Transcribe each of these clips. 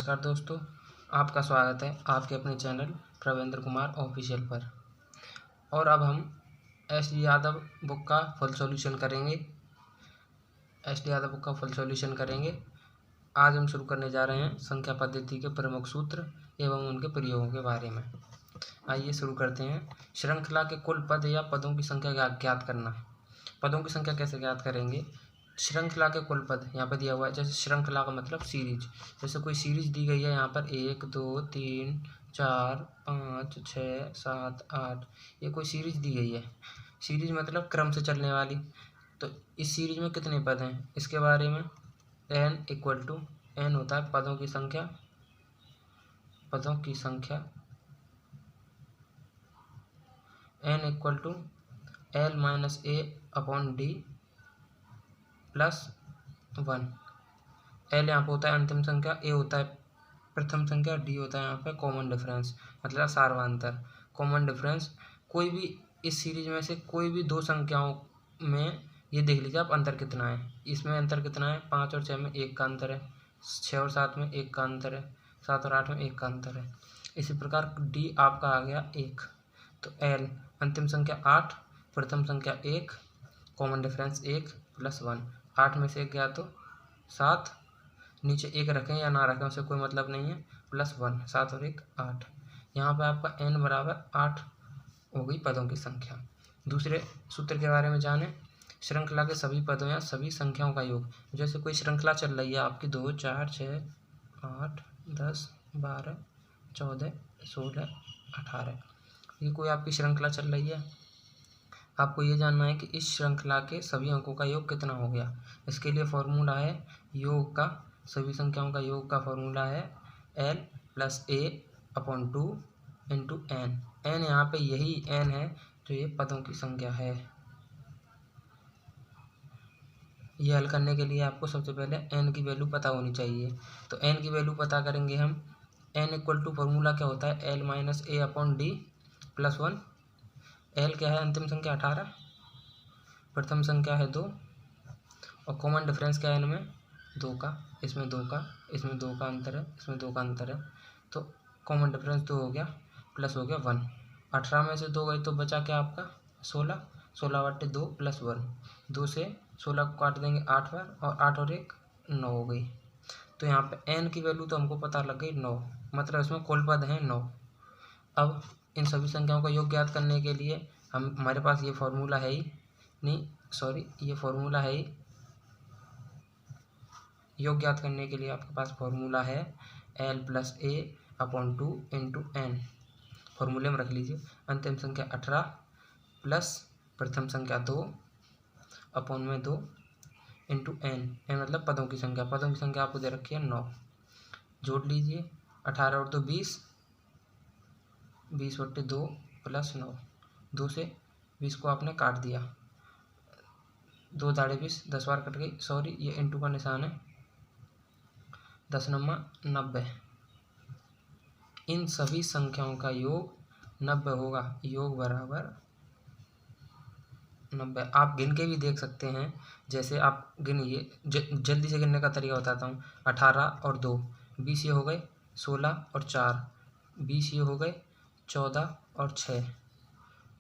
नमस्कार दोस्तों, आपका स्वागत है आपके अपने चैनल प्रवेंद्र कुमार ऑफिशियल पर। और अब हम एस डी यादव बुक का फुल सॉल्यूशन करेंगे। आज हम शुरू करने जा रहे हैं संख्या पद्धति के प्रमुख सूत्र एवं उनके प्रयोगों के बारे में। आइए शुरू करते हैं। श्रृंखला के कुल पद या पदों की संख्या ज्ञात करना। पदों की संख्या कैसे ज्ञात करेंगे? श्रृंखला के कुल पद यहाँ पर दिया हुआ है। जैसे श्रृंखला का मतलब सीरीज, जैसे कोई सीरीज दी गई है यहाँ पर 1 2 3 4 5 6 7 8, ये कोई सीरीज दी गई है। सीरीज मतलब क्रम से चलने वाली। तो इस सीरीज में कितने पद हैं इसके बारे में n इक्वल टू n होता है पदों की संख्या n equal to L-A/D +1। L यहाँ पर होता है अंतिम संख्या, A होता है प्रथम संख्या, D होता है यहाँ पे कॉमन डिफरेंस मतलब सार्वंतर। कॉमन डिफरेंस कोई भी इस सीरीज में से कोई भी दो संख्याओं में ये देख लीजिए आप अंतर कितना है। इसमें अंतर कितना है? 5 और 6 में 1 का अंतर है, 6 और 7 में 1 का अंतर है, 7 और 8 में 1 का अंतर है। इसी प्रकार D आपका आ गया 1। तो L अंतिम संख्या 8, प्रथम संख्या 1, कॉमन डिफरेंस 1 +1। 8 में से 1 गया तो 7, नीचे 1 रखें या ना रखें उससे कोई मतलब नहीं है, +1। 7 और 1 8। यहाँ पे आपका n बराबर 8 हो गई पदों की संख्या। दूसरे सूत्र के बारे में जानें। श्रृंखला के सभी पदों या सभी संख्याओं का योग। जैसे कोई श्रृंखला चल रही है आपकी 2 4 6 8 10 12 14 16 18, ये कोई आपकी श्रृंखला चल रही है। आपको ये जानना है कि इस श्रृंखला के सभी अंकों का योग कितना हो गया। इसके लिए फॉर्मूला है योग का, सभी संख्याओं का योग का फॉर्मूला है L+A/2 × n। n यहाँ पे यही n है जो ये पदों की संख्या है। ये हल करने के लिए आपको सबसे पहले n की वैल्यू पता होनी चाहिए। तो n की वैल्यू पता करेंगे हम। n इक्वल टू फॉर्मूला क्या होता है? L-A/D +1। L क्या है? अंतिम संख्या 18, प्रथम संख्या है 2 और कॉमन डिफरेंस क्या है इनमें? 2 का, इसमें 2 का, इसमें 2 का अंतर है, इसमें 2 का अंतर है। तो कॉमन डिफरेंस 2 हो गया, प्लस हो गया 1। 18 में से 2 गए तो बचा क्या आपका? 16। 16/2 +1। 2 से 16 को काट देंगे 8 बार और 8 और 1 9 हो गई। तो यहाँ पे n की वैल्यू तो हमको पता लग गई 9, मतलब इसमें कुल पद हैं 9। अब इन सभी संख्याओं का योग ज्ञात करने के लिए हमारे पास ये फॉर्मूला है ही नहीं, सॉरी ये फॉर्मूला है ही। योग ज्ञात करने के लिए आपके पास फॉर्मूला है L+A/2 × n। फॉर्मूले में रख लीजिए। अंतिम संख्या 18 प्लस प्रथम संख्या 2 अपॉन में 2 × n। n मतलब पदों की संख्या। पदों की संख्या आपको दे रखी है 9। जोड़ लीजिए 18 और 2 20, 20/2 +9। 2 से 20 को आपने काट दिया, 2 दाढ़े 20, 10 बार कट गई, सॉरी ये इंटू का निशान है। 10 9 90। इन सभी संख्याओं का योग 90 होगा। योग बराबर 90। आप गिन के भी देख सकते हैं। जैसे आप गिनिए, जल्दी से गिनने का तरीका बताता हूँ। 18 और 2 20, ये हो गए 16 और 4 20, ये हो गए 14 और 6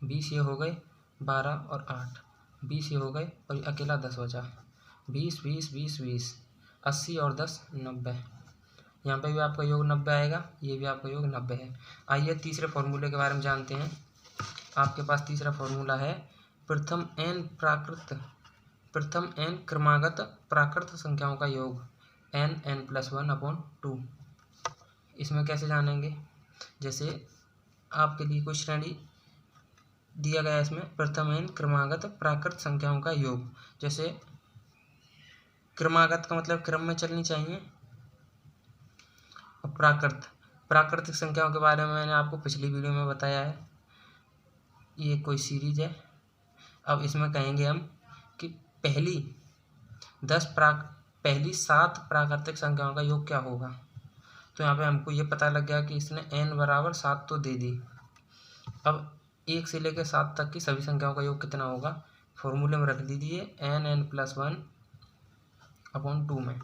20, ये हो गए 12 और 8 20, ये हो गए और अकेला 10 बचा। 20 20 20 20 80 और 10 90। यहाँ पे भी आपका योग 90 आएगा, ये भी आपका योग 90 है। आइए तीसरे फॉर्मूले के बारे में जानते हैं। आपके पास तीसरा फॉर्मूला है प्रथम n क्रमागत प्राकृत संख्याओं का योग n+1/2। इसमें कैसे जानेंगे? जैसे आपके लिए कोई श्रेणी दिया गया है, इसमें प्रथम n क्रमागत प्राकृत संख्याओं का योग। जैसे क्रमागत का मतलब क्रम में चलनी चाहिए, और प्राकृतिक संख्याओं के बारे में मैंने आपको पिछली वीडियो में बताया है। ये कोई सीरीज है। अब इसमें कहेंगे हम कि पहली 7 प्राकृतिक संख्याओं का योग क्या होगा। तो यहाँ पे हमको ये पता लग गया कि इसने n बराबर 7 तो दे दी। अब 1 से लेकर 7 तक की सभी संख्याओं का योग कितना होगा? फॉर्मूले में रख दीजिए n+1/2 में।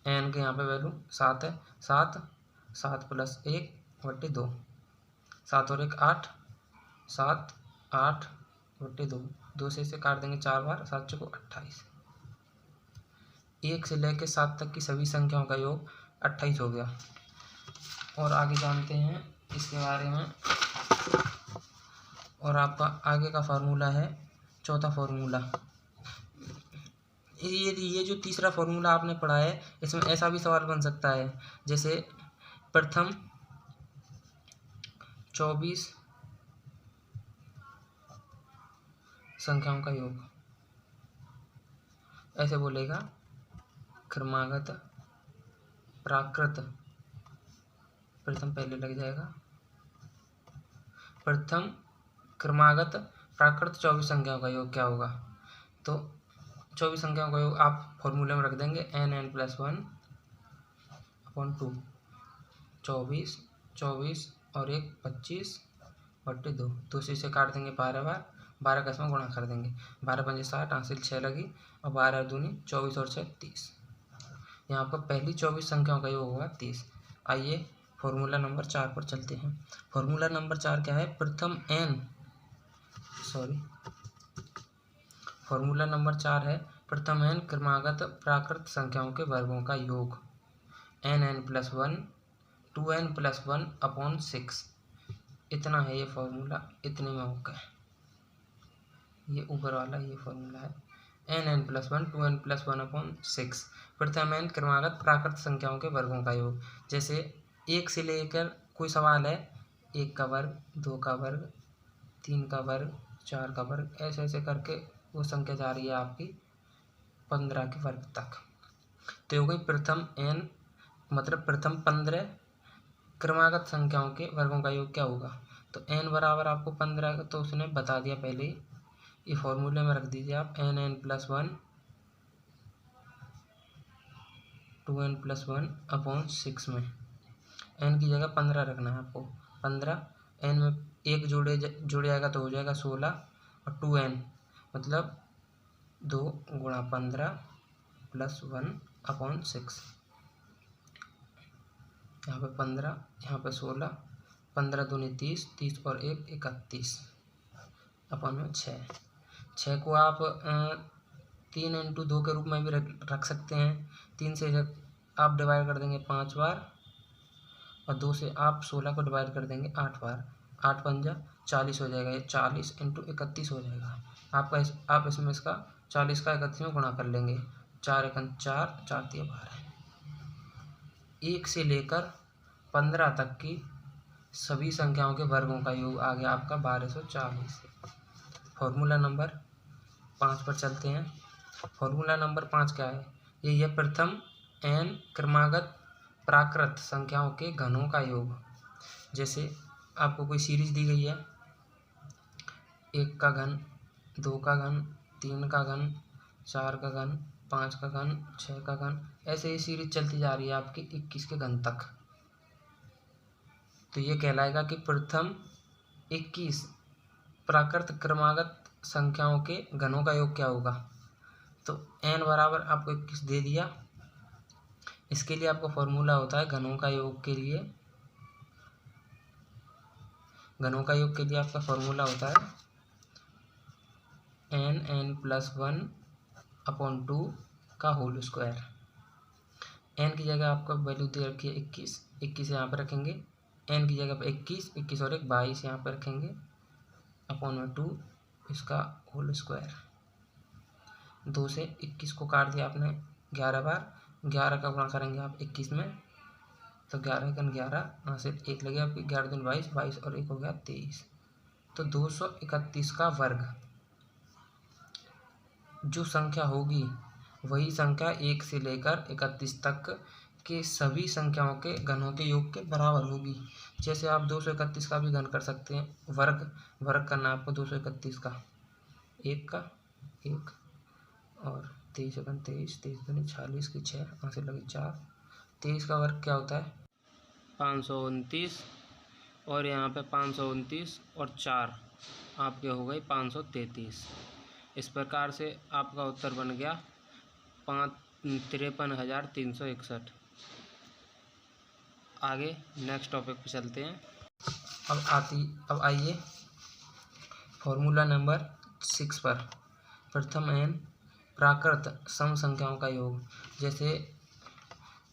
n के यहाँ पे वैल्यू 7 है। 7 7 प्लस 1 बटे 2, 7 और 1 8, 7 8 बटे 2, 2 से इसे काट देंगे 4 बार, 7 चौको 28। 1 से लेकर 7 तक की सभी संख्याओं का योग 28 हो गया। और आगे जानते हैं इसके बारे में। और आपका आगे का फार्मूला है चौथा फार्मूला। ये जो तीसरा फार्मूला आपने पढ़ा है, इसमें ऐसा भी सवाल बन सकता है, जैसे प्रथम 24 संख्याओं का योग, ऐसे बोलेगा क्रमागत प्राकृत, प्रथम पहले लग जाएगा, प्रथम क्रमागत प्राकृत 24 संख्याओं का योग क्या होगा। तो 24 संख्याओं का योग आप फॉर्मूले में रख देंगे n+1/2, 24 24 और 1 25 बटे 2, 2 से इसे काट देंगे 12 बार, 12 का इसमें गुणा कर देंगे, 12 पंजे 60, हासिल 6 लगी, और 12 दूनी 24 और 6 30। यहाँ पर पहली 24 संख्याओं का योग होगा 30। आइए फॉर्मूला नंबर 4 पर चलते हैं। फॉर्मूला नंबर 4 क्या है, फॉर्मूला नंबर 4 है प्रथम n क्रमागत प्राकृत संख्याओं के वर्गों का योग, n+1 2n+1/6। इतना है ये फॉर्मूला, इतने में होगा। ये ऊपर वाला ये फॉर्मूला है n+1 2n+1/6, प्रथम n क्रमागत प्राकृत संख्याओं के वर्गों का योग। जैसे 1 से लेकर कोई सवाल है, 1 का वर्ग, 2 का वर्ग, 3 का वर्ग, 4 का वर्ग, ऐसे ऐसे करके वो संख्या जा रही है आपकी 15 के वर्ग तक। तो हो गई प्रथम n, मतलब प्रथम 15 क्रमागत संख्याओं के वर्गों का योग क्या होगा। तो n बराबर आपको 15 का तो उसने बता दिया पहले ही, ये फॉर्मूले में रख दीजिए आप n+1 2n+1/6 में n की जगह 15 रखना है आपको। 15 n में 1 जोड़े जाएगा तो हो जाएगा 16, और 2n मतलब 2 गुणा 15 + 1/6। यहाँ पे 15, यहाँ पे 16, 15 दूनी 30, 30 और 1 31 अपन में 6। 6 को आप 3×2 के रूप में भी रख सकते हैं। 3 से आप डिवाइड कर देंगे 5 बार, और 2 से आप 16 को डिवाइड कर देंगे 8 बार, 8 पंजा 40 हो जाएगा। ये 40 × 31 हो जाएगा आपका। आप इसमें इसका 40 का 31 में गुणा कर लेंगे, 4 × 4, 4 × 12। 1 से लेकर 15 तक की सभी संख्याओं के वर्गों का योग आ गया आपका 1240। फॉर्मूला नंबर 5 पर चलते हैं। फॉर्मूला नंबर 5 क्या है, ये प्रथम n क्रमागत प्राकृत संख्याओं के घनों का योग। जैसे आपको कोई सीरीज दी गई है, 1 का घन, 2 का घन, 3 का घन, 4 का घन, 5 का घन, 6 का घन, ऐसे ही सीरीज चलती जा रही है आपकी 21 के घन तक। तो ये कहलाएगा कि प्रथम 21 प्राकृत क्रमागत संख्याओं के घनों का योग क्या होगा। तो n बराबर आपको 21 दे दिया। इसके लिए आपका फॉर्मूला होता है घनों का योग के लिए, घनों का योग के लिए आपका फॉर्मूला होता है n+1/2 का होल स्क्वायर। n की जगह आपको वैल्यू दे रखी है 21, 21 यहाँ पर रखेंगे, n की जगह पर 21, 21 और 1 22 यहाँ पर रखेंगे, /2 इसका होल स्क्वायर। 2 से 21 को काट दिया आपने 11 बार, 11 का गुणा करेंगे आप 21 में, तो 11 × 11 यहाँ से 1 लगे आपकी, 11 दूनी 22, 22 और 1 हो गया 23। तो 231 का वर्ग जो संख्या होगी वही संख्या 1 से लेकर 31 तक के सभी संख्याओं के घनों के योग के बराबर होगी। जैसे आप 231 का भी घन कर सकते हैं, वर्ग करना आपको 231 का, 1 का 1 और 23 × 23, 23 दूनी 40 की 6, यहाँ से लगे 4, 23 का वर्ग क्या होता है 529, और यहाँ पे 529 और 4 आपके हो गए 533। इस प्रकार से आपका उत्तर बन गया 53,361। आगे नेक्स्ट टॉपिक पे चलते हैं। अब आइए फॉर्मूला नंबर 6 पर। प्रथम n प्राकृत सम संख्याओं का योग। जैसे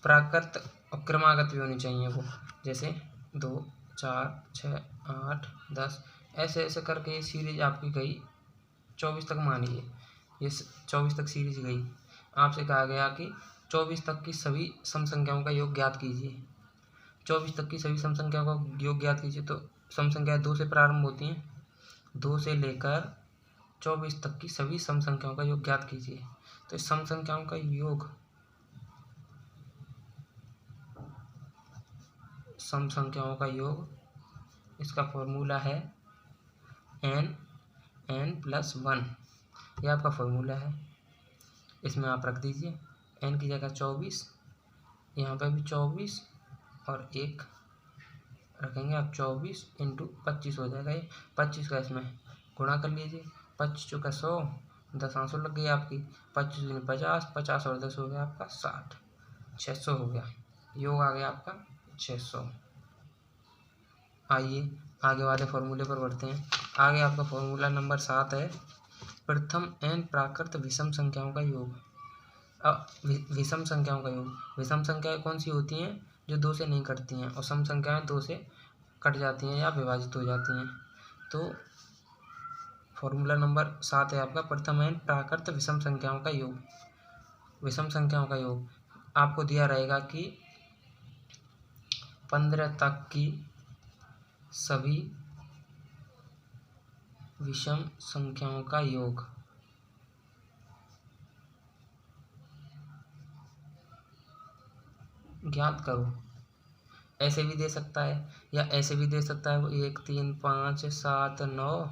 प्राकृत और क्रमागत भी होनी चाहिए वो, जैसे 2, 4, 6, 8, 10 ऐसे ऐसे करके ये सीरीज आपकी गई 24 तक। मानिए ये 24 तक सीरीज गई। आपसे कहा गया कि 24 तक की सभी सम संख्याओं का योग ज्ञात कीजिए। 24 तक की सभी सम संख्याओं का योग ज्ञात कीजिए। तो सम संख्याएं 2 से प्रारंभ होती हैं। 2 से लेकर 24 तक की सभी सम संख्याओं का योग ज्ञात कीजिए। तो इस सम संख्याओं का योग, सम संख्याओं का योग, इसका फॉर्मूला है n+1। यह आपका फॉर्मूला है। इसमें आप रख दीजिए n की जगह 24, यहाँ पे भी 24 और 1 रखेंगे आप। 24 × 25 हो जाएगा। ये 25 का इसमें गुणा कर लीजिए। 25 चौका 100, 10 आंसू लग गई आपकी। 25 दूनी 50, 50 और 10 हो गया आपका 60, 600 हो गया। योग आ गया आपका 600। आइए आगे वाले फॉर्मूले पर बढ़ते हैं। आगे आपका फॉर्मूला नंबर 7 है। प्रथम n प्राकृत विषम संख्याओं का योग। अब विषम संख्याओं का योग, विषम संख्याएं कौन सी होती हैं? जो 2 से नहीं कटती हैं, और सम संख्याएं 2 से कट जाती हैं या विभाजित हो जाती हैं। तो फॉर्मूला नंबर 7 है आपका, प्रथम n प्राकृत विषम संख्याओं का योग। विषम संख्याओं का योग आपको दिया रहेगा कि 15 तक की सभी विषम संख्याओं का योग। ज्ञात करो। ऐसे भी दे सकता है या ऐसे भी दे सकता है। वो 1, 3, 5, 7, 9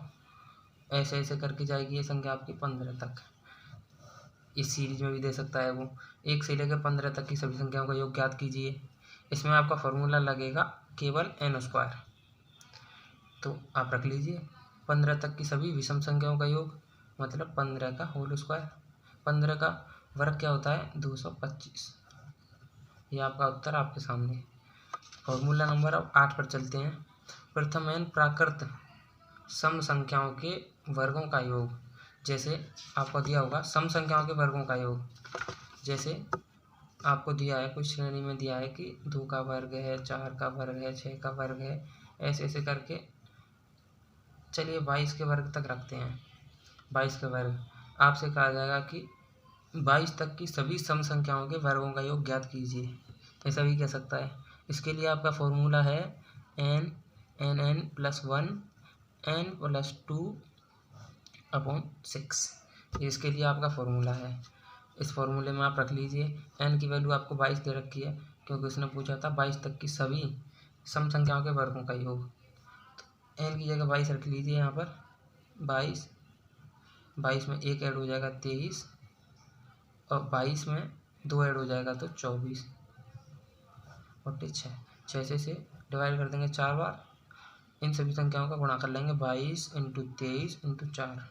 ऐसे ऐसे करके जाएगी ये संख्या आपकी 15 तक। इस सीरीज में भी दे सकता है वो 1 से लेकर 15 तक की सभी संख्याओं का योग ज्ञात कीजिए। इसमें आपका फॉर्मूला लगेगा केवल n²। तो आप रख लीजिए 15 तक की सभी विषम संख्याओं का योग, मतलब 15 का होल स्क्वायर। 15 का वर्ग क्या होता है? 225। ये आपका उत्तर आपके सामने। फॉर्मूला नंबर अब 8 पर चलते हैं। प्रथम n प्राकृत सम संख्याओं के वर्गों का योग। जैसे आपको दिया होगा सम संख्याओं के वर्गों का योग। जैसे आपको दिया है, कुछ श्रेणी में दिया है कि 2 का वर्ग है, 4 का वर्ग है, 6 का वर्ग है, ऐसे ऐसे करके चलिए 22 के वर्ग तक रखते हैं। 22 के वर्ग आपसे कहा जाएगा कि 22 तक की सभी सम संख्याओं के वर्गों का योग ज्ञात कीजिए। ऐसा भी कह सकता है। इसके लिए आपका फॉर्मूला है n+1 n+2/6। इसके लिए आपका फॉर्मूला है। इस फॉर्मूले में आप रख लीजिए n की वैल्यू आपको 22 दे रखी है, क्योंकि उसने पूछा था 22 तक की सभी सम संख्याओं के वर्गों का योग। तो n की जगह 22 रख लीजिए यहाँ पर। 22 में 1 ऐड हो जाएगा 23, और 22 में 2 ऐड हो जाएगा तो 24 और 6 से डिवाइड कर देंगे 4 बार। इन सभी संख्याओं का गुणा कर लेंगे 22 × 23 × 4।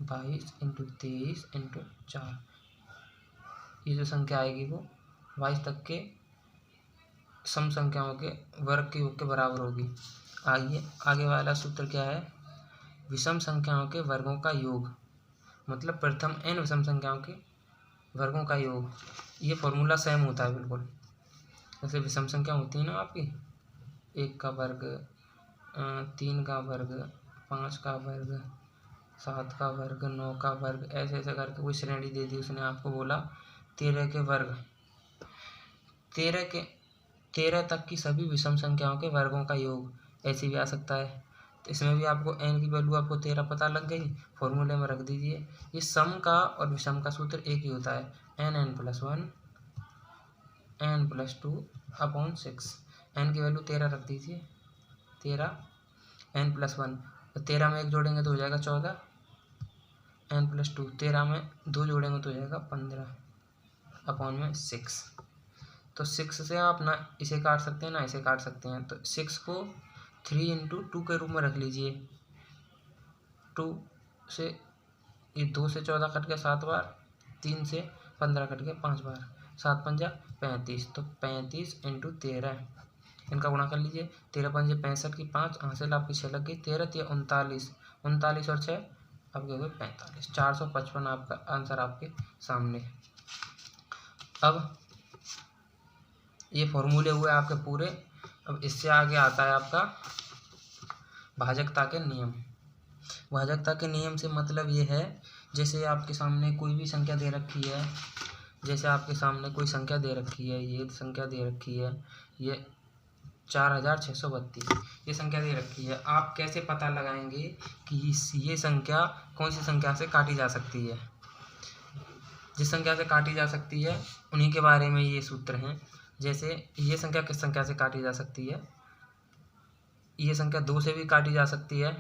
22 × 23 × 4। ये जो संख्या आएगी वो 22 तक के सम संख्याओं के वर्ग के योग के बराबर होगी। आइए आगे वाला सूत्र क्या है? विषम संख्याओं के वर्गों का योग, मतलब प्रथम n विषम संख्याओं के वर्गों का योग। ये फॉर्मूला सेम होता है बिल्कुल। जैसे विषम संख्या होती है ना आपकी, 1 का वर्ग, 3 का वर्ग, 5 का वर्ग, 7 का वर्ग, 9 का वर्ग, ऐसे ऐसे करके कोई श्रेणी दे दी उसने, आपको बोला 13 के वर्ग। 13 तक की सभी विषम संख्याओं के वर्गों का योग ऐसे भी आ सकता है। तो इसमें भी आपको n की वैल्यू आपको 13 पता लग गई, फॉर्मूले में रख दीजिए। ये सम का और विषम का सूत्र एक ही होता है, n+1 n+2/6। n की वैल्यू 13 रख दीजिए। 13 n+1, 13 में 1 जोड़ेंगे तो हो जाएगा 14, n+2 13 में 2 जोड़ेंगे तो हो जाएगा 15/6। तो 6 से आप ना इसे काट सकते हैं ना इसे काट सकते हैं। तो 6 को 3 × 2 के रूप में रख लीजिए। 2 से ये 2 से 14 कट गया 7 बार, 3 से 15 कट गया 5 बार। 7 पंजा 35, तो 35 इंटू 13, इनका गुणा कर लीजिए। 13 पंजे 65 की 5, हासिल आपकी 6 लग गई। 13 3 39, 39 और 6 आपके हो गए 45। 455 आपका आंसर आपके सामने। अब ये फॉर्मूले हुए आपके पूरे। अब इससे आगे आता है आपका भाजकता के नियम। भाजकता के नियम से मतलब ये है, जैसे आपके सामने कोई भी संख्या दे रखी है, जैसे आपके सामने कोई संख्या दे रखी है, ये संख्या दे रखी है, ये 4632 ये संख्या दे रखी है। आप कैसे पता लगाएंगे कि ये संख्या कौन सी संख्या से काटी जा सकती है? जिस संख्या से काटी जा सकती है उन्हीं के बारे में ये सूत्र हैं। जैसे ये संख्या किस संख्या से काटी जा सकती है? ये संख्या 2 से भी काटी जा सकती है,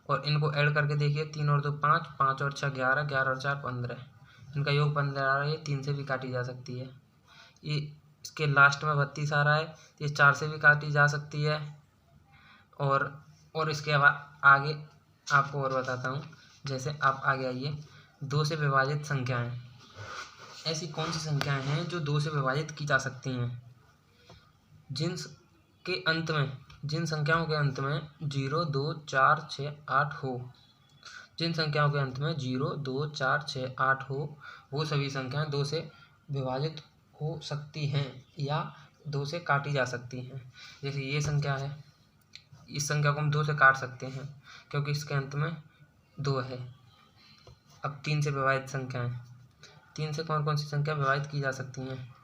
और इनको ऐड करके देखिए, 3 और 2 5, 5 और 6 11, 11 और 4 15, इनका योग 15 आ रहा है। ये 3 से भी काटी जा सकती है। ये इसके लास्ट में 32 आ रहा है, ये 4 से भी काटी जा सकती है। और इसके आगे आपको और बताता हूँ। जैसे आप आगे आइए, 2 से विभाजित संख्याएं, ऐसी कौन सी संख्याएं हैं जो 2 से विभाजित की जा सकती हैं? जिन संख्याओं के अंत में 0 2 4 6 8 हो, जिन संख्याओं के अंत में 0 2 4 6 8 हो, वो सभी संख्याएं 2 से विभाजित हो सकती हैं या 2 से काटी जा सकती हैं। जैसे ये संख्या है, इस संख्या को हम 2 से काट सकते हैं क्योंकि इसके अंत में 2 है। अब 3 से विभाजित संख्याएं, 3 से कौन कौन सी संख्या विभाजित की जा सकती हैं?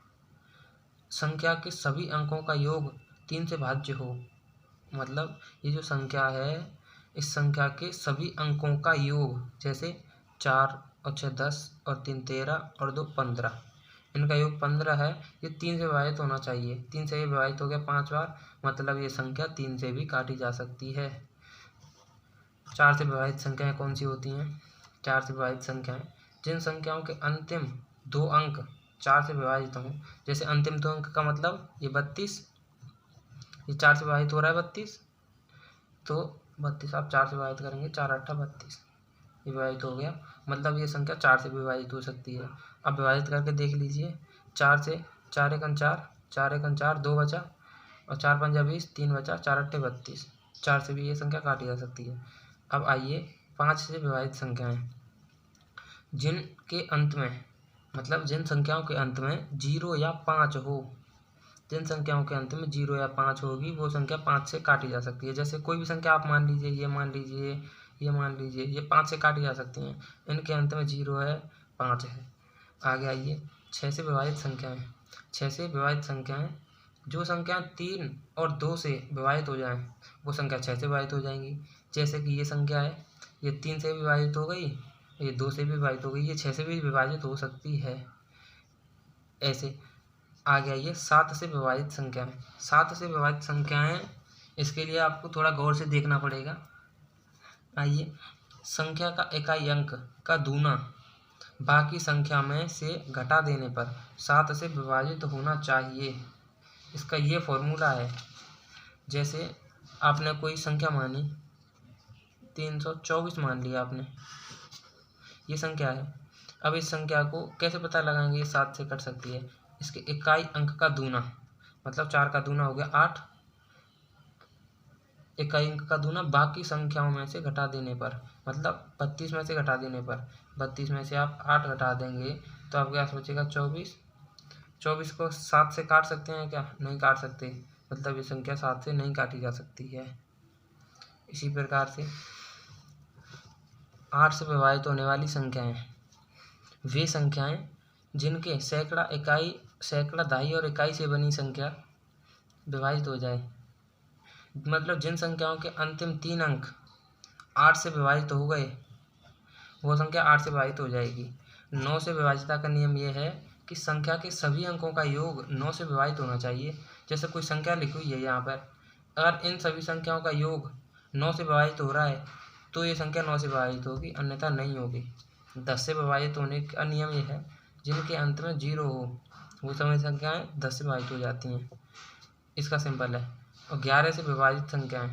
संख्या के सभी अंकों का योग 3 से भाज्य हो, मतलब ये जो संख्या है, इस संख्या के सभी अंकों का योग, जैसे 4 और 6 10 और 3 13 और 2 15, इनका योग 15 है। ये 3 से विभाजित होना चाहिए। 3 से ये विभाजित हो गया 5 बार, मतलब ये संख्या 3 से भी काटी जा सकती है। 4 से विभाजित संख्याएं कौन सी होती हैं? 4 से विभाजित संख्याएं जिन संख्याओं के अंतिम 2 अंक 4 से विभाजित हों। जैसे अंतिम 2 अंक का मतलब ये 32, ये 4 से विभाजित हो रहा है 32, तो 32 आप 4 से विभाजित करेंगे, 4 8 32, ये विभाजित हो गया, मतलब ये संख्या 4 से भी विभाजित हो सकती है। अब विभाजित करके देख लीजिए, 4 से 4 एकन 4, 4 एकन 4, 2 बचा, और 4 पंजा 20, 3 बचा, 4 अट्ठे 32, 4 से भी ये संख्या काटी जा सकती है। अब आइए 5 से विभाजित संख्याएं, जिनके अंत में, मतलब जिन संख्याओं के अंत में 0 या 5 हो, जिन संख्याओं के अंत में 0 या 5 होगी वो संख्या 5 से काटी जा सकती है। जैसे कोई भी संख्या आप मान लीजिए, ये मान लीजिए, ये मान लीजिए, ये 5 से काटी जा सकती हैं। इनके अंत में 0 है, 5 है। आगे आइए 6 से विभाजित संख्याएं। 6 से विभाजित संख्याएं, जो संख्या 3 और 2 से विभाजित हो जाएं वो संख्या 6 से विभाजित हो जाएंगी। जैसे कि ये संख्या है, ये 3 से विभाजित हो गई, ये 2 से भी विभाजित हो गई, ये 6 से भी विभाजित हो सकती है। ऐसे आगे आइए 7 से विभाजित संख्याएं। 7 से विभाजित संख्याएं, इसके लिए आपको थोड़ा गौर से देखना पड़ेगा। आइए, संख्या का इकाई अंक का दूना बाकी संख्या में से घटा देने पर 7 से विभाजित होना चाहिए। इसका ये फॉर्मूला है। जैसे आपने कोई संख्या मानी, 324 मान लिया आपने, ये संख्या है। अब इस संख्या को कैसे पता लगाएंगे? 7 से कट सकती है। इसके इकाई अंक का दूना, मतलब 4 का दूना हो गया 8, इकाई अंक का दूना बाकी संख्याओं में से घटा देने पर, मतलब 32 में से घटा देने पर, 32 में से आप 8 घटा देंगे तो आपके पास बचेगा 24। 24 को 7 से काट सकते हैं क्या? नहीं काट सकते, मतलब ये संख्या 7 से नहीं काटी जा सकती है। इसी प्रकार से 8 से विभाजित होने वाली संख्याएं, वे संख्याएं जिनके सैकड़ा, इकाई, सैकड़ा, दहाई और इकाई से बनी संख्या विभाजित हो जाए, मतलब जिन संख्याओं के अंतिम 3 अंक 8 से विभाजित हो गए वो संख्या 8 से विभाजित हो जाएगी। 9 से विभाजिता का नियम ये है कि संख्या के सभी अंकों का योग 9 से विभाजित होना चाहिए। जैसे कोई संख्या लिखी हुई है यहाँ पर, अगर इन सभी संख्याओं का योग 9 से विभाजित हो रहा है तो ये संख्या 9 से विभाजित होगी, अन्यथा नहीं होगी। 10 से विभाजित होने का नियम ये है, जिनके अंत में 0 हो वो सभी संख्याएं 10 से विभाजित हो जाती हैं। इसका सिंपल है। और 11 से विभाजित संख्याएं,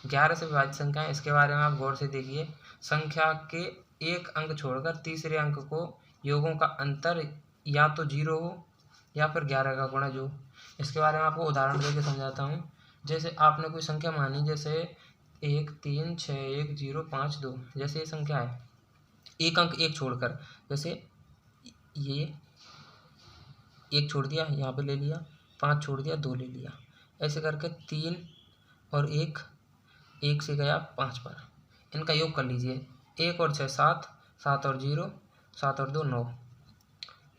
11 से विभाजित संख्याएं, इसके बारे में आप गौर से देखिए। संख्या के एक अंक छोड़कर तीसरे अंक को योगों का अंतर या तो 0 हो या फिर 11 का गुणज हो। इसके बारे में आपको उदाहरण देके समझाता हूँ। जैसे आपने कोई संख्या मानी, जैसे 1 3 6 1 0 5 2, जैसे ये संख्या है, एक अंक एक छोड़कर, जैसे ये एक छोड़ दिया, यहाँ पे ले लिया, 5 छोड़ दिया, 2 ले लिया, ऐसे करके 3 और 1, 1 से गया 5 पर। इनका योग कर लीजिए, 1 और 6 7, 7 और 0 7 और 2 9।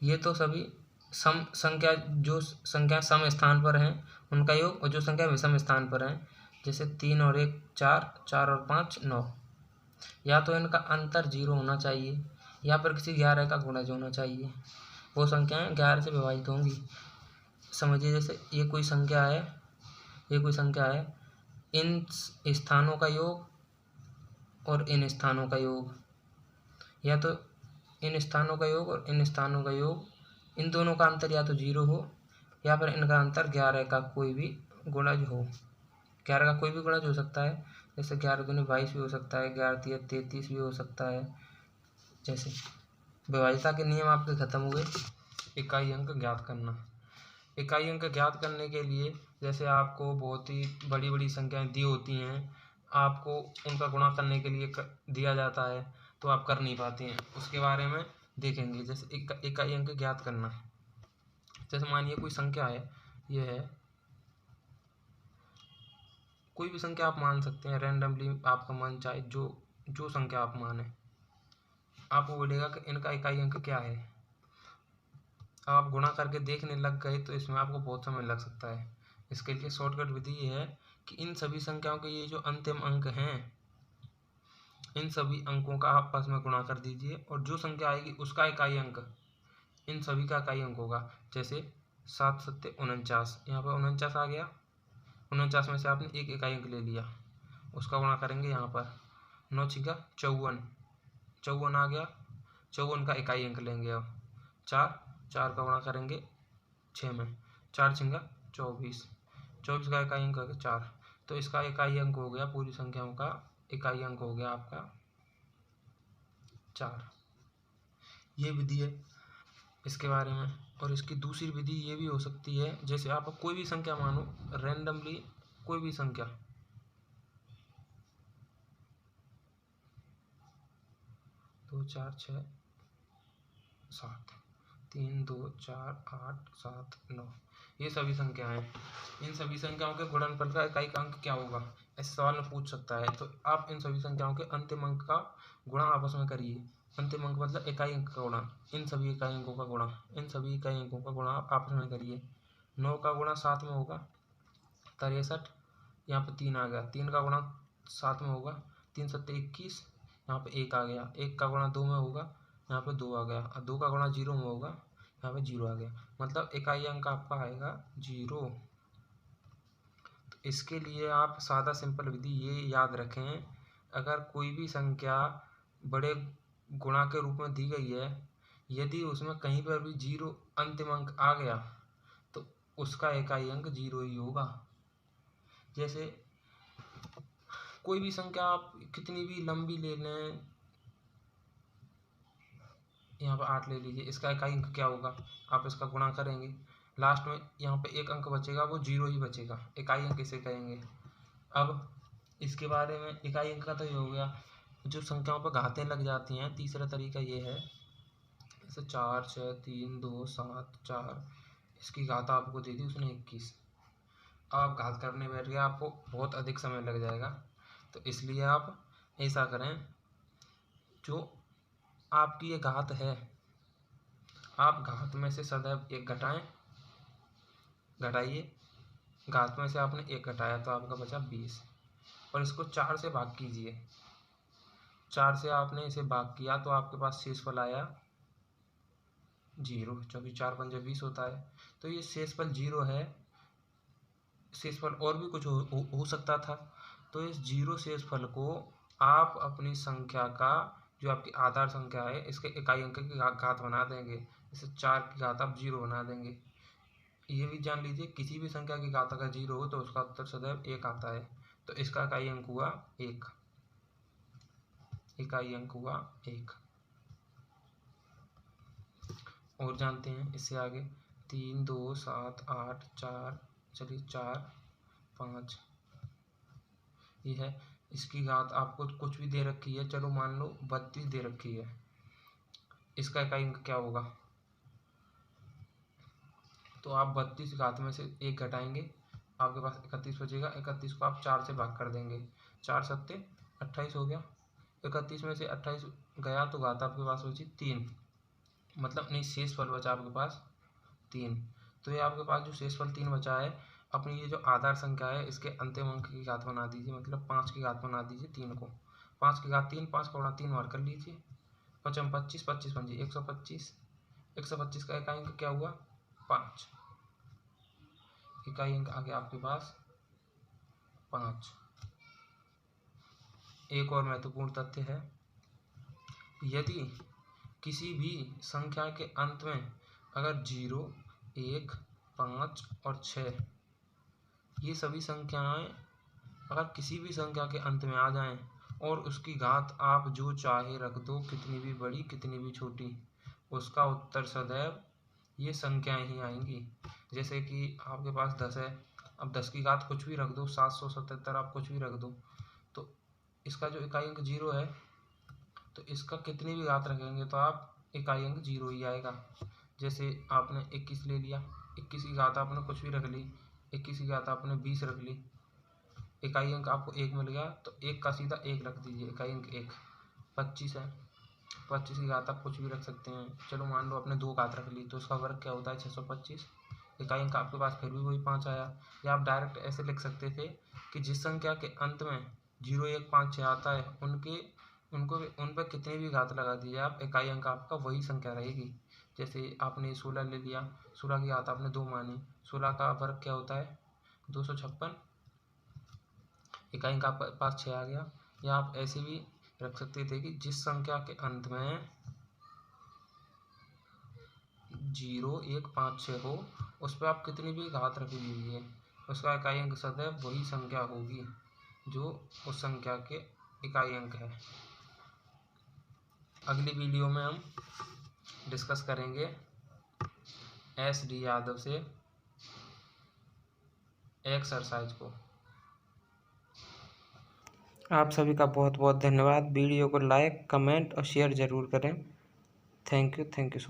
ये तो सभी सम संख्या, जो संख्या सम स्थान पर हैं उनका योग, और जो संख्या विषम स्थान पर हैं, जैसे 3 और 1 4, 4 और 5 9। या तो इनका अंतर 0 होना चाहिए, या फिर किसी 11 का गुणज होना चाहिए। वो संख्याएं 11 से विभाजित होंगी। समझिए, जैसे ये कोई संख्या है, ये कोई संख्या है, इन स्थानों का योग और इन स्थानों का योग, या तो इन स्थानों का योग और इन स्थानों का योग, इन दोनों का अंतर या तो 0 हो, या फिर इनका अंतर 11 का कोई भी गुणज हो। 11 का कोई भी गुणज हो सकता है, जैसे 11 दूनी 22 भी हो सकता है, 11 तिया 33 भी हो सकता है। जैसे विभाज्यता के नियम आपके खत्म हुए। इकाई अंक ज्ञात करना। इकाई अंक ज्ञात करने के लिए, जैसे आपको बहुत ही बड़ी बड़ी संख्याएं दी होती हैं, आपको उनका गुणा करने के लिए दिया जाता है, तो आप कर नहीं पाते हैं, उसके बारे में देखेंगे। जैसे इकाई अंक ज्ञात करना, जैसे मानिए कोई संख्या है, ये है, कोई भी संख्या आप मान सकते हैं रैंडमली, आपका मन चाहे जो जो संख्या आप माने, आपको बोलेगा कि इनका इकाई अंक क्या है। आप गुणा करके देखने लग गए तो इसमें आपको बहुत समय लग सकता है। इसके लिए शॉर्टकट विधि ये है कि इन सभी संख्याओं के ये जो अंतिम अंक हैं, इन सभी अंकों का आपस में गुणा कर दीजिए, और जो संख्या आएगी उसका इकाई अंक इन सभी का इकाई अंक होगा। जैसे 7 7 49, यहाँ पर 49 आ गया, 49 में से आपने एक इकाई अंक ले लिया, उसका गुणा करेंगे यहाँ पर, 9 छिका 54, 54 आ गया, 54 का इकाई अंक लेंगे। अब 4 4 का गुणा करेंगे 6 में, 4 छिंगा 24, 24 का इकाई अंक 4, तो इसका इकाई अंक हो गया, पूरी संख्याओं का इकाई अंक हो गया आपका 4। ये विधि है इसके बारे में। और इसकी दूसरी विधि ये भी हो सकती है, जैसे आप कोई भी संख्या मानो रैंडमली, कोई भी संख्या, 2 4 6 7, 3 2 4 8 7 9, ये सभी संख्याएं हैं। इन सभी संख्याओं के गुणनफल का इकाई अंक क्या होगा, ऐसे सवाल में पूछ सकता है। तो आप इन सभी संख्याओं के अंतिम अंक का गुणा आपस में करिए। अंतिम अंक मतलब इकाई अंक का गुणा, इन सभी इकाई अंकों का गुणा, इन सभी इकाई अंकों का गुणा आप आपस में करिए। 9 का गुणा 7 में होगा 63, यहाँ पे 3 आ गया, 3 का गुणा 7 में होगा 3 7 21, यहाँ पे 1 आ गया, 1 का गुणा 2 में होगा, यहाँ पे 2 आ गया, और 2 का गुणा 0 में होगा, यहाँ पे 0 आ गया, मतलब इकाई अंक आपका आएगा 0। तो इसके लिए आप सादा सिंपल विधि ये याद रखें, अगर कोई भी संख्या बड़े गुणा के रूप में दी गई है, यदि उसमें कहीं पर भी 0 अंतिम अंक आ गया तो उसका इकाई अंक 0 ही होगा। जैसे कोई भी संख्या आप कितनी भी लंबी ले लें, यहाँ पर 8 ले लीजिए, इसका इकाई अंक क्या होगा, आप इसका गुणा करेंगे, लास्ट में यहाँ पे एक अंक बचेगा, वो 0 ही बचेगा, इकाई अंक इसे कहेंगे। अब इसके बारे में इकाई अंक का तो ये हो गया। जो संख्याओं पर घातें लग जाती हैं, तीसरा तरीका ये है, जैसे 4 6 3 2 7 4, इसकी घात आपको दे दी उसने 21, आप घात करने बैठ गए, आपको बहुत अधिक समय लग जाएगा। तो इसलिए आप ऐसा करें, जो आपकी ये घात है, आप घात में से सदैव एक घटाएं, घटाइए, घात में से आपने एक घटाया तो आपका बचा 20, और इसको 4 से भाग कीजिए, 4 से आपने इसे भाग किया तो आपके पास शेषफल आया 0, क्योंकि 4 पंजे 20 होता है, तो ये शेषफल 0 है। शेषफल और भी कुछ हो सकता था, तो इस 0 शेषफल को आप अपनी संख्या का, जो आपकी आधार संख्या है, इसके इकाई अंक की घात बना देंगे, जैसे 4 की घात आप 0 बना देंगे। ये भी जान लीजिए, किसी भी संख्या की घात अगर 0 हो तो उसका उत्तर सदैव 1 आता है, तो इसका इकाई अंक हुआ 1, इकाई अंक हुआ 1। और जानते हैं इससे आगे, 3 2 7 8 4, चलिए 4 5 ये है। इसकी घात आपको कुछ भी दे रखी है, चलो मान लो 32 दे रखी है, इसका इकाई अंक क्या होगा? तो आप 32 घात में से 1 घटाएंगे, आपके पास 31 बचेगा। 31 को आप 4 से भाग कर देंगे, 4 सत्ते 28 हो गया। 31 में से 28 गया तो घात आपके पास बची 3, मतलब नहीं, शेषफल बचा आपके पास 3। तो ये आपके पास जो शेषफल 3 बचा है, अपनी ये जो आधार संख्या है इसके अंतिम अंक की घात बना दीजिए, मतलब 5 की घात बना दीजिए 3 को। 5 की घात 3, 5 का गुणा 3 बार कर लीजिए, 5 25, 25 पंजी 125। 125 का इकाई अंक क्या हुआ? 5। इकाई अंक आ गया आपके पास 5। एक और महत्वपूर्ण तथ्य है, यदि किसी भी संख्या के अंत में अगर 0, 1, 5 और 6 ये सभी संख्याएं अगर किसी भी संख्या के अंत में आ जाएं और उसकी घात आप जो चाहे रख दो, कितनी भी बड़ी कितनी भी छोटी, उसका उत्तर सदैव ये संख्याएं ही आएंगी। जैसे कि आपके पास 10 है, अब 10 की घात कुछ भी रख दो, 777 आप कुछ भी रख दो, तो इसका जो इकाई अंक 0 है, तो इसका कितनी भी घात रखेंगे तो आप इकाई अंक 0 ही आएगा। जैसे आपने 21 ले लिया, 21 की घात आपने कुछ भी रख ली, 21 की घात आपने 20 रख ली, इकाई अंक आपको 1 मिल गया, तो 1 का सीधा 1 रख दीजिए, इकाई अंक 1। 25 है, 25 की घात आप कुछ भी रख सकते हैं, चलो मान लो आपने 2 घात रख ली, तो उसका वर्ग क्या होता है? 625। इकाई अंक आपके पास फिर भी वही 5 आया। या आप डायरेक्ट ऐसे लिख सकते थे कि जिस संख्या के अंत में 0 1 5 6 आता है उन पर कितनी भी घात लगा दीजिए आप, इकाई अंक आपका वही संख्या रहेगी। जैसे आपने 16 ले लिया, 16 की घात आपने 2 मानी, 16 का वर्ग क्या होता है? 256, इकाई अंक आपके पास 6 आ गया। या आप ऐसे भी रख सकते थे कि जिस संख्या के अंत में 0 1 5 6 हो उस पर आप कितनी भी घात रख लीजिए, उसका इकाई अंक सदैव वही संख्या होगी जो उस संख्या के इकाई अंक है। अगली वीडियो में हम डिस्कस करेंगे SD यादव से एक्सरसाइज को। आप सभी का बहुत बहुत धन्यवाद। वीडियो को लाइक, कमेंट और शेयर ज़रूर करें। Thank you so much.